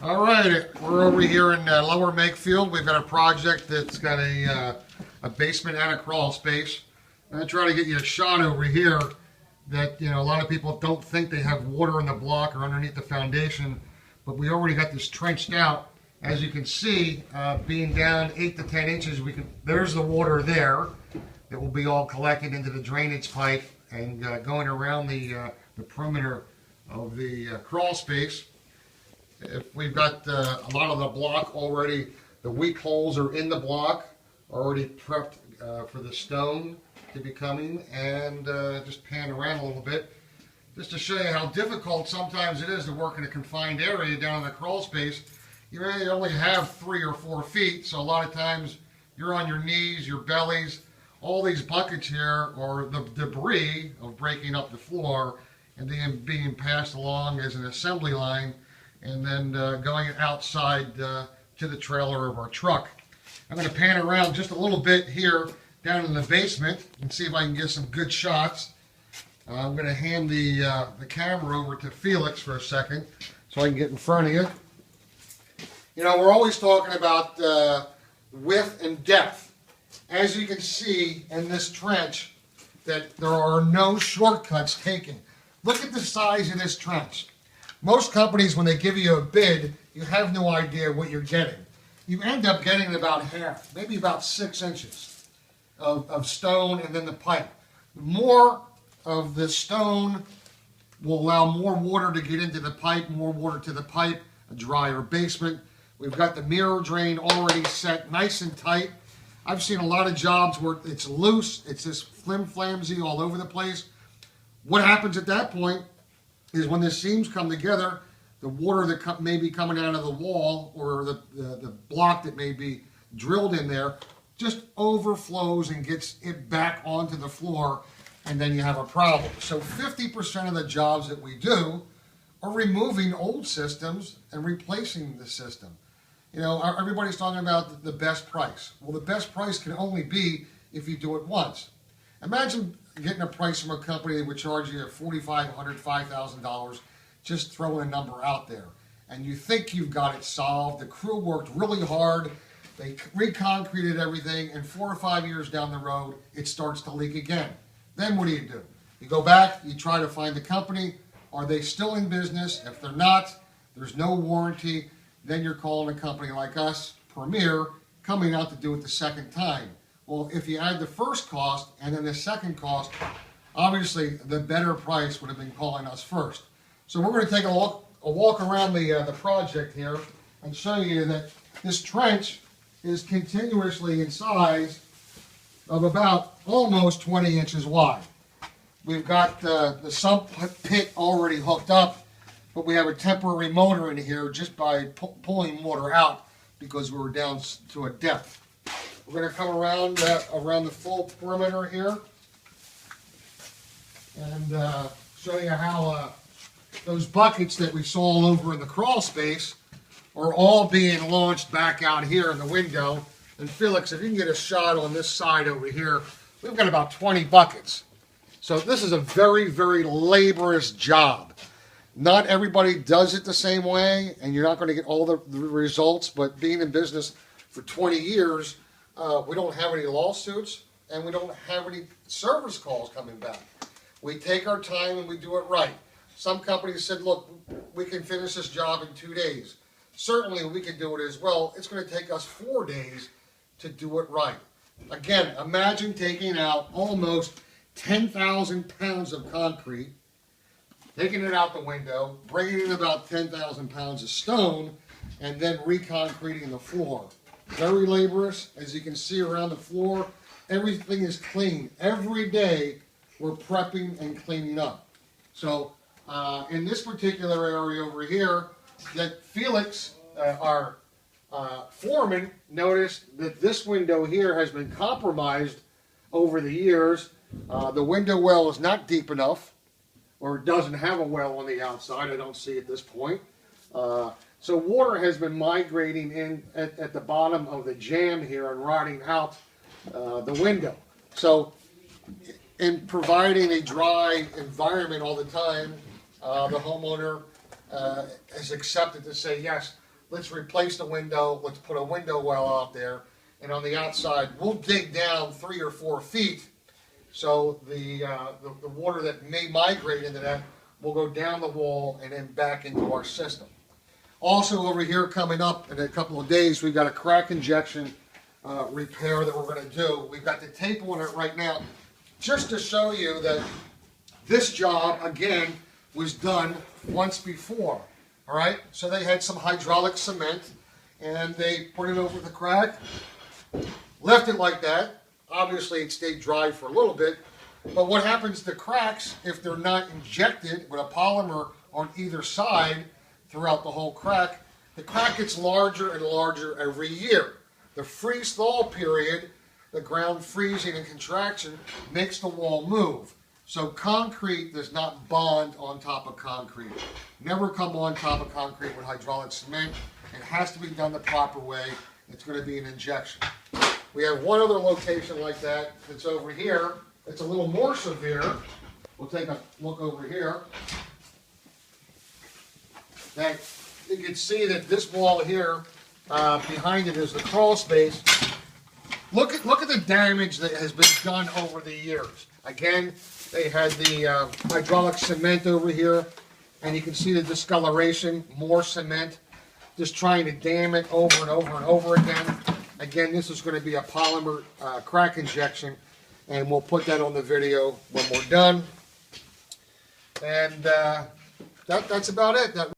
All right, we're over here in Lower Makefield. We've got a project that's got a basement and a crawl space. I'm going to try to get you a shot over here that, a lot of people don't think they have water in the block or underneath the foundation, but we already got this trenched out. As you can see, being down 8 to 10 inches, there's the water there that will be all collected into the drainage pipe and going around the perimeter of the crawl space. If we've got a lot of the block already, the weak holes are in the block, already prepped for the stone to be coming, and just pan around a little bit, just to show you how difficult sometimes it is to work in a confined area down in the crawl space. You may only have 3 or 4 feet, so a lot of times you're on your knees, your bellies. All these buckets here are the debris of breaking up the floor and then being passed along as an assembly line, and then going outside to the trailer of our truck. I'm going to pan around just a little bit here down in the basement and see if I can get some good shots. I'm going to hand the camera over to Felix for a second so I can get in front of you. We're always talking about width and depth. As you can see in this trench, that there are no shortcuts taken. Look at the size of this trench. Most companies, when they give you a bid, you have no idea what you're getting. You end up getting about half, maybe about 6 inches of stone and then the pipe. More of the stone will allow more water to get into the pipe, more water to the pipe, a drier basement. We've got the mirror drain already set nice and tight. I've seen a lot of jobs where it's loose, it's just flim-flamsy all over the place. What happens at that point is when the seams come together, the water that may be coming out of the wall or the block that may be drilled in there just overflows and gets it back onto the floor, and then you have a problem. So 50% of the jobs that we do are removing old systems and replacing the system. Everybody's talking about the best price. Well, the best price can only be if you do it once. Imagine getting a price from a company that would charge you $4,500, $5,000, just throwing a number out there. And you think you've got it solved. The crew worked really hard. They reconcreted everything, and 4 or 5 years down the road, it starts to leak again. Then what do? You go back, you try to find the company. Are they still in business? If they're not, there's no warranty. Then you're calling a company like us, Premier, coming out to do it the second time. Well, if you add the first cost and then the second cost, obviously the better price would have been calling us first. So we're going to take a walk around the project here and show you that this trench is continuously in size of about almost 20 inches wide. We've got the sump pit already hooked up, but we have a temporary motor in here just by pulling water out because we were down to a depth. We're going to come around the full perimeter here and show you how those buckets that we saw all over in the crawl space are all being launched back out here in the window. And Felix, if you can get a shot on this side over here, we've got about 20 buckets. So this is a very, very laborious job. Not everybody does it the same way, and you're not going to get all the results, but being in business for 20 years, we don't have any lawsuits, and we don't have any service calls coming back. We take our time and we do it right. Some companies said, look, we can finish this job in 2 days. Certainly we can do it as well. It's going to take us 4 days to do it right. Again, imagine taking out almost 10,000 pounds of concrete, taking it out the window, bringing in about 10,000 pounds of stone, and then reconcreting the floor. Very laborious. As you can see around the floor, everything is clean. Every day we're prepping and cleaning up. So in this particular area over here, that Felix, our foreman, noticed that this window here has been compromised over the years. The window well is not deep enough, or it doesn't have a well on the outside. I don't see at this point. So water has been migrating in at the bottom of the jamb here and rotting out the window. So in providing a dry environment all the time, the homeowner has accepted to say, yes, let's replace the window, let's put a window well out there, and on the outside, we'll dig down 3 or 4 feet, so the water that may migrate into that will go down the wall and then back into our system. Also over here coming up in a couple of days, we've got a crack injection repair that we're going to do. We've got the tape on it right now, just to show you that this job, again, was done once before. All right, so they had some hydraulic cement, and they put it over the crack, left it like that. Obviously, it stayed dry for a little bit, but what happens to cracks if they're not injected with a polymer on either side throughout the whole crack? The crack gets larger and larger every year. The freeze-thaw period, the ground freezing and contraction, makes the wall move. So concrete does not bond on top of concrete. Never come on top of concrete with hydraulic cement. It has to be done the proper way. It's going to be an injection. We have one other location like that that's over here. It's a little more severe. We'll take a look over here. That you can see that this wall here, behind it is the crawl space. Look at the damage that has been done over the years. Again, they had the hydraulic cement over here, and you can see the discoloration, more cement, just trying to dam it over and over and over again. Again, this is going to be a polymer crack injection, and we'll put that on the video when we're done. And that's about it.